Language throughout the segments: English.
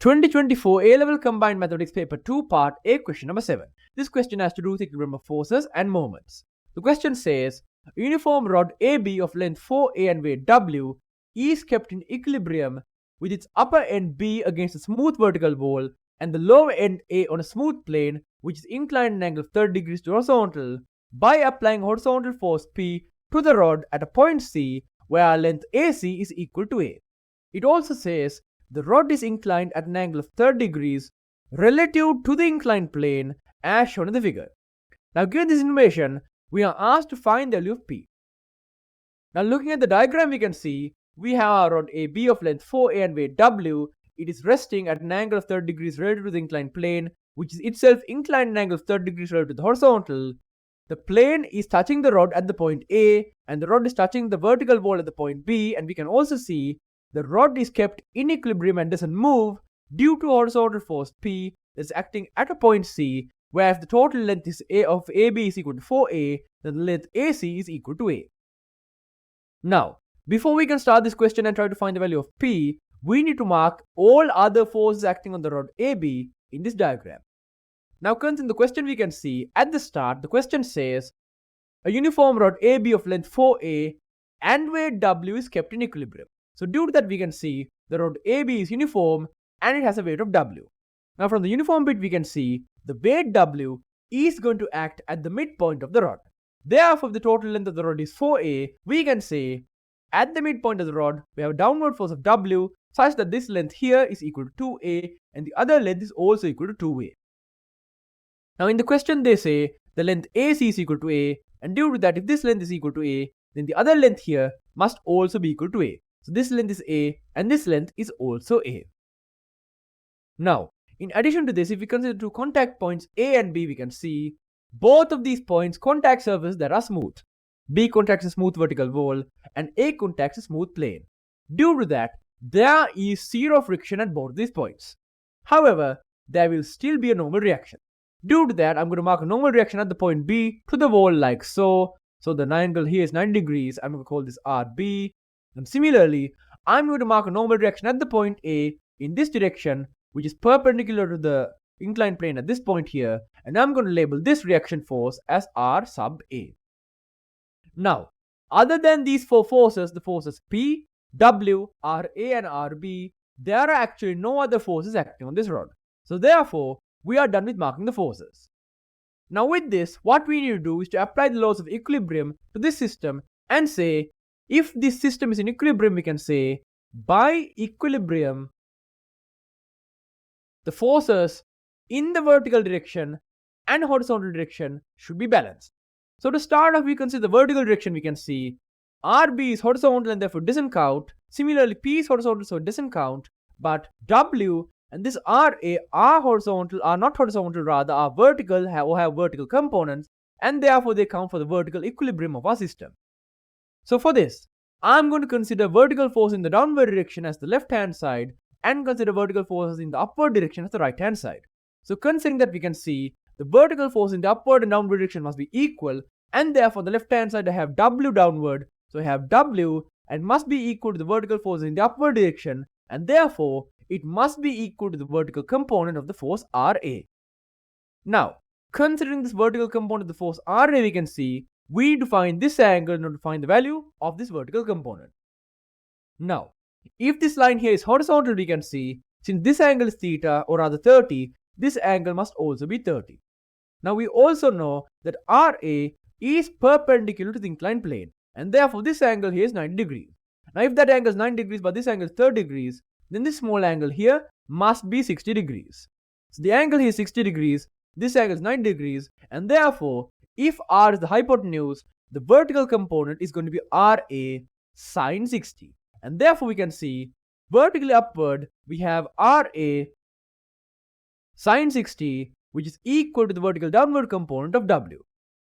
2024 A-Level Combined Mathematics Paper 2 Part A question number 7. This question has to do with equilibrium of forces and moments. The question says, a uniform rod AB of length 4A and weight W is kept in equilibrium with its upper end B against a smooth vertical wall and the lower end A on a smooth plane which is inclined an angle of 30 degrees to horizontal by applying horizontal force P to the rod at a point C where length AC is equal to A. It also says the rod is inclined at an angle of 30 degrees relative to the inclined plane as shown in the figure. Now given this information, we are asked to find the value of P. Now looking at the diagram, we can see we have our rod AB of length 4A and weight W. It is resting at an angle of 30 degrees relative to the inclined plane, which is itself inclined an angle of 30 degrees relative to the horizontal. The plane is touching the rod at the point A and the rod is touching the vertical wall at the point B, and we can also see the rod is kept in equilibrium and doesn't move due to horizontal force P that is acting at a point C, where if the total length is A of AB is equal to 4A, then the length AC is equal to A. Now, before we can start this question and try to find the value of P, we need to mark all other forces acting on the rod AB in this diagram. Now, considering the question, we can see at the start, the question says, a uniform rod AB of length 4A and weight W is kept in equilibrium. So due to that, we can see the rod AB is uniform and it has a weight of W. Now from the uniform bit, we can see the weight W is going to act at the midpoint of the rod. Therefore, if the total length of the rod is 4A, we can say at the midpoint of the rod, we have a downward force of W such that this length here is equal to 2A and the other length is also equal to 2A. Now in the question, they say the length AC is equal to A, and due to that, if this length is equal to A, then the other length here must also be equal to A. So this length is A and this length is also A. Now, in addition to this, if we consider two contact points A and B, we can see both of these points contact surfaces that are smooth. B contacts a smooth vertical wall and A contacts a smooth plane. Due to that, there is zero friction at both these points. However, there will still be a normal reaction. Due to that, I'm going to mark a normal reaction at the point B to the wall like so. So the angle here is 90 degrees. I'm going to call this RB. And similarly, I'm going to mark a normal reaction at the point A in this direction, which is perpendicular to the inclined plane at this point here, and I'm going to label this reaction force as R sub A. Now, other than these four forces, the forces P, W, RA and RB, there are actually no other forces acting on this rod. So therefore, we are done with marking the forces. Now with this, what we need to do is to apply the laws of equilibrium to this system and say, if this system is in equilibrium, we can say, by equilibrium, the forces in the vertical direction and horizontal direction should be balanced. So to start off, we consider the vertical direction. We can see RB is horizontal and therefore doesn't count. Similarly, P is horizontal, so it doesn't count. But W and this RA are horizontal, are not horizontal, rather are vertical or have vertical components, and therefore they count for the vertical equilibrium of our system. So for this, I'm going to consider vertical force in the downward direction as the left hand side and consider vertical forces in the upward direction as the right hand side. So considering that, we can see the vertical force in the upward and downward direction must be equal, and therefore the left hand side I have W downward, so I have W and must be equal to the vertical force in the upward direction, and therefore it must be equal to the vertical component of the force RA. Now, considering this vertical component of the force RA, we can see we need to find this angle in order to find the value of this vertical component. Now, if this line here is horizontal, we can see since this angle is theta, or rather 30, this angle must also be 30. Now we also know that RA is perpendicular to the inclined plane, and therefore this angle here is 90 degrees. Now if that angle is 90 degrees but this angle is 30 degrees, then this small angle here must be 60 degrees. So the angle here is 60 degrees, this angle is 90 degrees, and therefore if R is the hypotenuse, the vertical component is going to be RA sine 60. And therefore we can see vertically upward, we have RA sine 60, which is equal to the vertical downward component of W.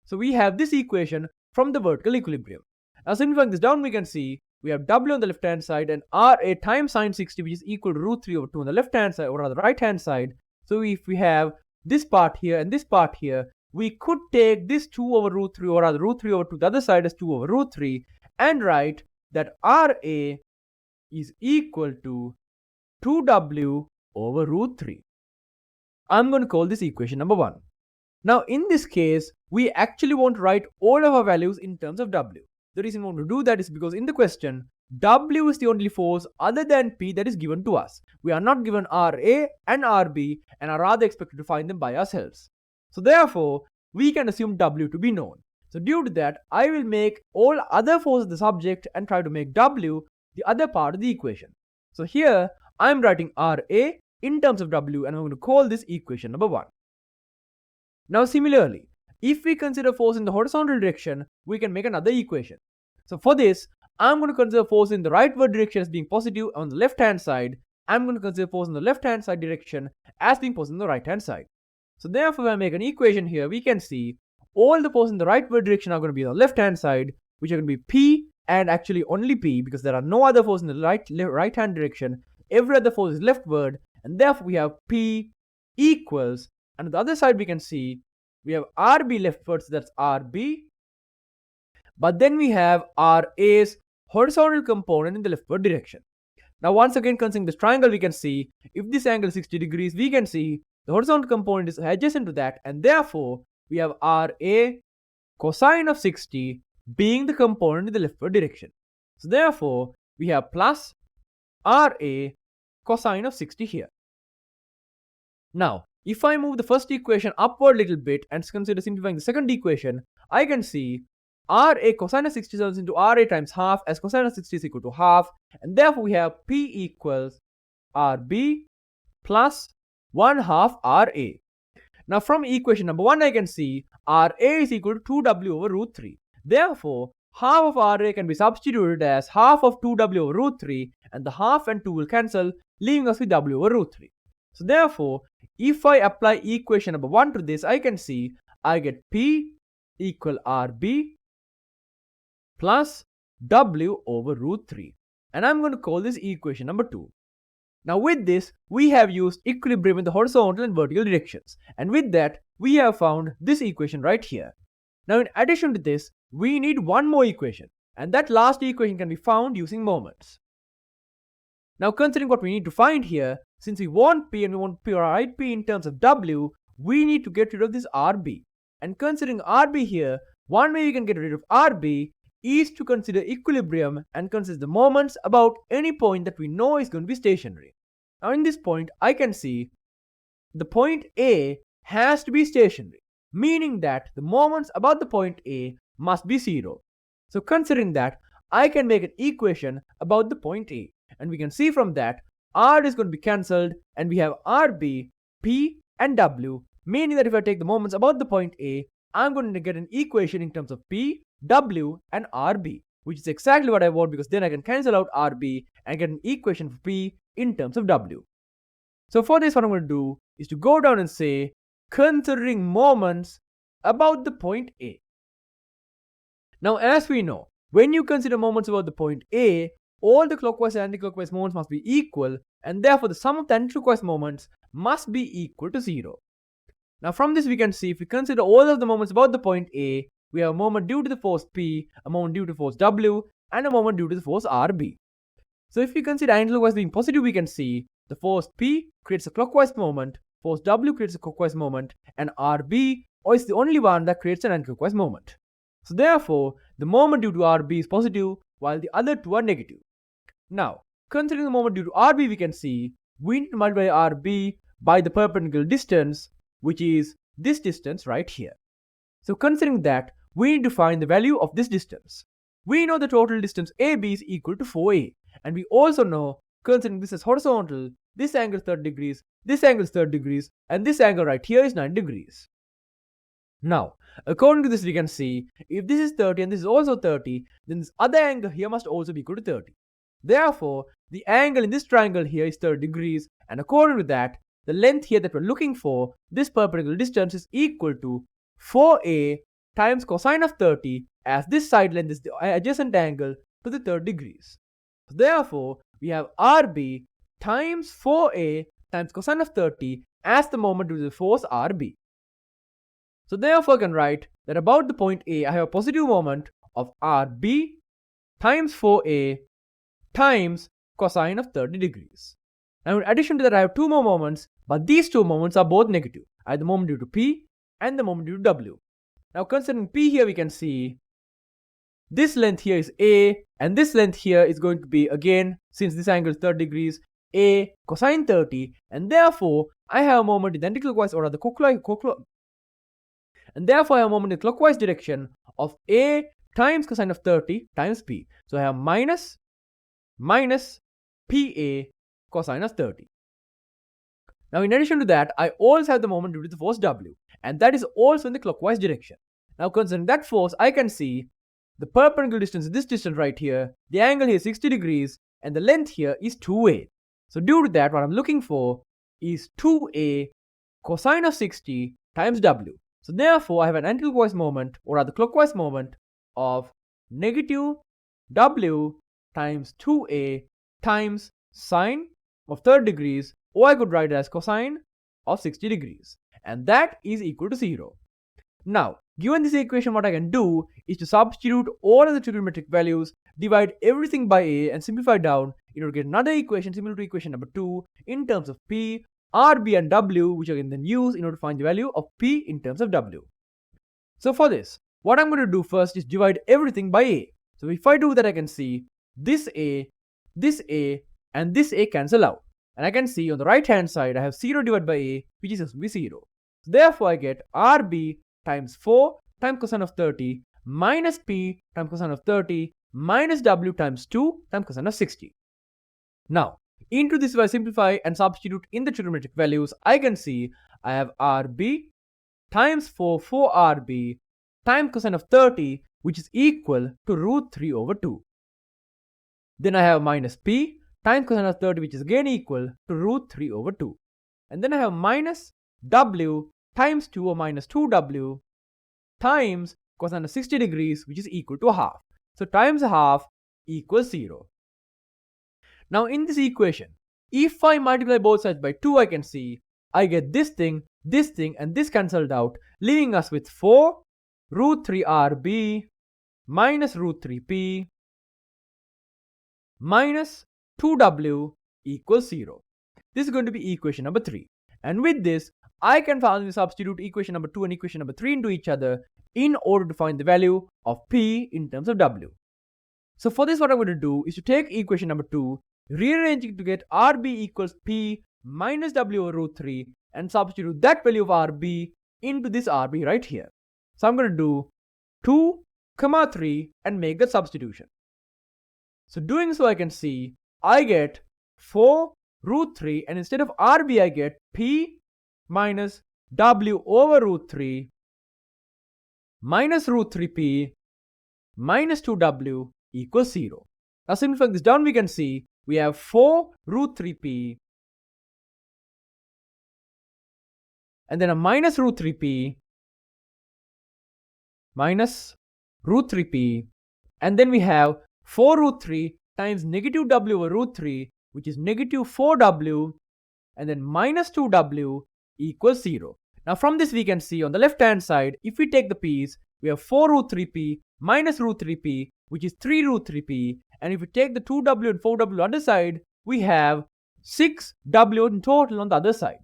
So we have this equation from the vertical equilibrium. Now simplifying this down, we can see we have W on the left hand side and RA times sine 60, which is equal to root 3 over 2 on the left hand side, or rather right hand side. So if we have this part here and this part here, we could take this 2 over root 3, or rather root 3 over 2, the other side is 2 over root 3, and write that RA is equal to 2W over root 3. I'm going to call this equation number 1. Now in this case, we actually want to write all of our values in terms of W. The reason we want to do that is because in the question, W is the only force other than P that is given to us. We are not given RA and RB and are rather expected to find them by ourselves. So therefore, we can assume W to be known. So due to that, I will make all other forces the subject and try to make W the other part of the equation. So here, I am writing RA in terms of W and I'm going to call this equation number 1. Now similarly, if we consider force in the horizontal direction, we can make another equation. So for this, I'm going to consider force in the rightward direction as being positive on the left hand side. I'm going to consider force in the left hand side direction as being positive on the right hand side. So therefore, when I make an equation here, we can see all the forces in the rightward direction are going to be on the left hand side, which are going to be P and actually only P, because there are no other forces in the right hand direction. Every other force is leftward, and therefore we have P equals, and on the other side we can see we have RB leftward, so that's RB. But then we have RA's horizontal component in the leftward direction. Now once again, considering this triangle, we can see if this angle is 60 degrees, we can see the horizontal component is adjacent to that, and therefore we have RA cosine of 60 being the component in the leftward direction. So therefore we have plus RA cosine of 60 here. Now if I move the first equation upward a little bit and consider simplifying the second equation, I can see RA cosine of 60 turns into RA times half, as cosine of 60 is equal to half, and therefore we have P equals RB plus 1/2 RA. Now from equation number 1, I can see RA is equal to 2W over root 3. Therefore, half of RA can be substituted as half of 2W over root 3, and the half and 2 will cancel, leaving us with W over root 3. So therefore, if I apply equation number 1 to this, I can see I get P equal RB plus W over root 3. And I'm going to call this equation number 2. Now with this, we have used equilibrium in the horizontal and vertical directions. And with that, we have found this equation right here. Now in addition to this, we need one more equation. And that last equation can be found using moments. Now considering what we need to find here, since we want P and we want to write P in terms of W, we need to get rid of this RB. And considering RB here, one way we can get rid of RB is to consider equilibrium and consider the moments about any point that we know is going to be stationary. Now in this point, I can see the point A has to be stationary, meaning that the moments about the point A must be 0. So considering that, I can make an equation about the point A, and we can see from that R is going to be cancelled and we have RB, P and W, meaning that if I take the moments about the point A, I'm going to get an equation in terms of P, W and RB, which is exactly what I want, because then I can cancel out RB and get an equation for P in terms of W. So for this, what I'm going to do is to go down and say considering moments about the point A. Now as we know, when you consider moments about the point A, all the clockwise and anti-clockwise moments must be equal, and therefore the sum of the anti-clockwise moments must be equal to 0. Now from this we can see if we consider all of the moments about the point A, we have a moment due to the force P, a moment due to force W, and a moment due to the force RB. So if we consider anti-clockwise being positive, we can see the force P creates a clockwise moment, force W creates a clockwise moment, and RB is the only one that creates an anti-clockwise moment. So therefore, the moment due to RB is positive, while the other two are negative. Now, considering the moment due to RB, we can see we need to multiply RB by the perpendicular distance, which is this distance right here. So considering that, we need to find the value of this distance. We know the total distance AB is equal to 4A, and we also know, considering this is horizontal, this angle is 30 degrees, this angle is 30 degrees, and this angle right here is 9 degrees. Now, according to this, we can see if this is 30 and this is also 30, then this other angle here must also be equal to 30. Therefore, the angle in this triangle here is 30 degrees, and according to that, the length here that we're looking for, this perpendicular distance, is equal to 4A times cosine of 30, as this side length is the adjacent angle to the 30 degrees. So therefore, we have RB times 4A times cosine of 30 as the moment due to the force RB. So therefore, I can write that about the point A, I have a positive moment of RB times 4A times cosine of 30 degrees. Now, in addition to that, I have two more moments, but these two moments are both negative. I have the moment due to P and the moment due to W. Now, considering P here, we can see this length here is A, and this length here is going to be, again, since this angle is 30 degrees, A cosine 30, and therefore, I have a moment in the anticlockwise or rather and therefore I have a moment in the clockwise direction of A times cosine of 30 times P. So I have minus PA cosine of 30. Now, in addition to that, I also have the moment due to the force W, and that is also in the clockwise direction. Now, considering that force, I can see the perpendicular distance is this distance right here, the angle here is 60 degrees, and the length here is 2A. So, due to that, what I'm looking for is 2A cosine of 60 times W. So, therefore, I have an anticlockwise moment, or rather clockwise moment, of negative W times 2A times sine of 30 degrees, or I could write it as cosine of 60 degrees, and that is equal to 0. Now, given this equation, what I can do is to substitute all of the trigonometric values, divide everything by A, and simplify down in order to get another equation similar to equation number 2 in terms of P, R, B, and W, which I can then use in order to find the value of P in terms of W. So for this, what I'm going to do first is divide everything by A. So if I do that, I can see this A, and this A cancel out. And I can see on the right hand side, I have 0 divided by A, which is going to be 0. So therefore, I get RB times 4 times cosine of 30 minus P times cosine of 30 minus W times 2 times cosine of 60. Now, into this, if I simplify and substitute in the trigonometric values, I can see I have RB times 4 RB times cosine of 30, which is equal to root 3 over 2. Then I have minus P times cosine of 30, which is again equal to root 3 over 2. And then I have minus W times 2 or minus 2W times cosine of 60 degrees, which is equal to half. So times half equals 0. Now in this equation, if I multiply both sides by 2, I can see I get this thing, and this cancelled out, leaving us with 4 root 3 RB minus root 3P minus 2W equals 0. This is going to be equation number 3. And with this, I can finally substitute equation number 2 and equation number 3 into each other in order to find the value of P in terms of W. So for this, what I'm going to do is to take equation number 2, rearrange it to get RB equals P minus W over root 3, and substitute that value of RB into this RB right here. So I'm going to do 2, 3 and make that substitution. So doing so, I can see I get 4 root 3, and instead of RB, I get P minus W over root 3 minus root 3P minus 2W equals 0. Now simplifying this down, we can see we have 4 root 3P and then a minus root 3P minus root 3P, and then we have 4 root 3 times negative W over root 3, which is negative 4W, and then minus 2W equals 0. Now from this, we can see on the left hand side, if we take the p's, we have 4 root 3P minus root 3P, which is 3 root 3P, and if we take the 2W and 4W on the other side, we have 6W in total on the other side.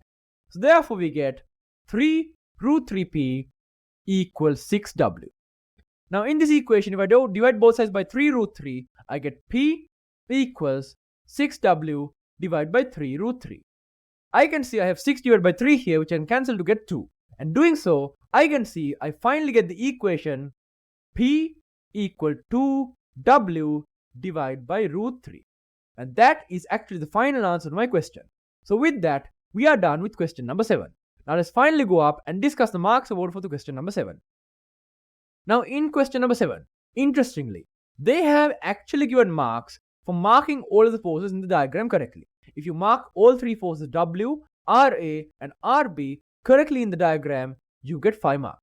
So therefore, we get 3 root 3P equals 6W. Now in this equation, if I divide both sides by 3 root 3, I get P equals 6W divided by 3 root 3. I can see I have 6 divided by 3 here, which I can cancel to get 2. And doing so, I can see I finally get the equation P equal 2W divided by root 3. And that is actually the final answer to my question. So with that, we are done with question number 7. Now let's finally go up and discuss the marks award for the question number 7. Now in question number 7, interestingly, they have actually given marks for marking all of the forces in the diagram correctly. If you mark all 3 forces W, RA and RB correctly in the diagram, you get 5 marks.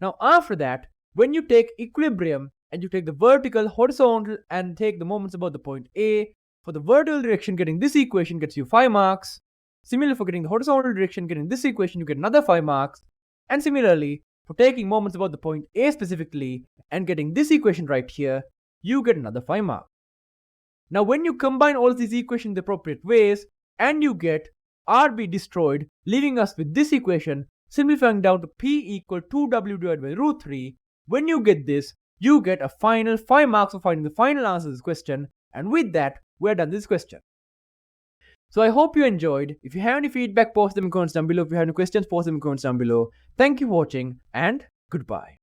Now after that, when you take equilibrium and you take the vertical, horizontal and take the moments about the point A, for the vertical direction, getting this equation gets you 5 marks. Similarly, for getting the horizontal direction, getting this equation, you get another 5 marks. And similarly, for taking moments about the point A specifically and getting this equation right here, you get another 5 marks. Now when you combine all of these equations in the appropriate ways, and you get RB destroyed, leaving us with this equation, simplifying down to P equal 2W divided by root 3. When you get this, you get a final 5 marks for finding the final answer to this question, and with that, we're done this question. So I hope you enjoyed. If you have any feedback, post them in comments down below. If you have any questions, post them in comments down below. Thank you for watching, and goodbye.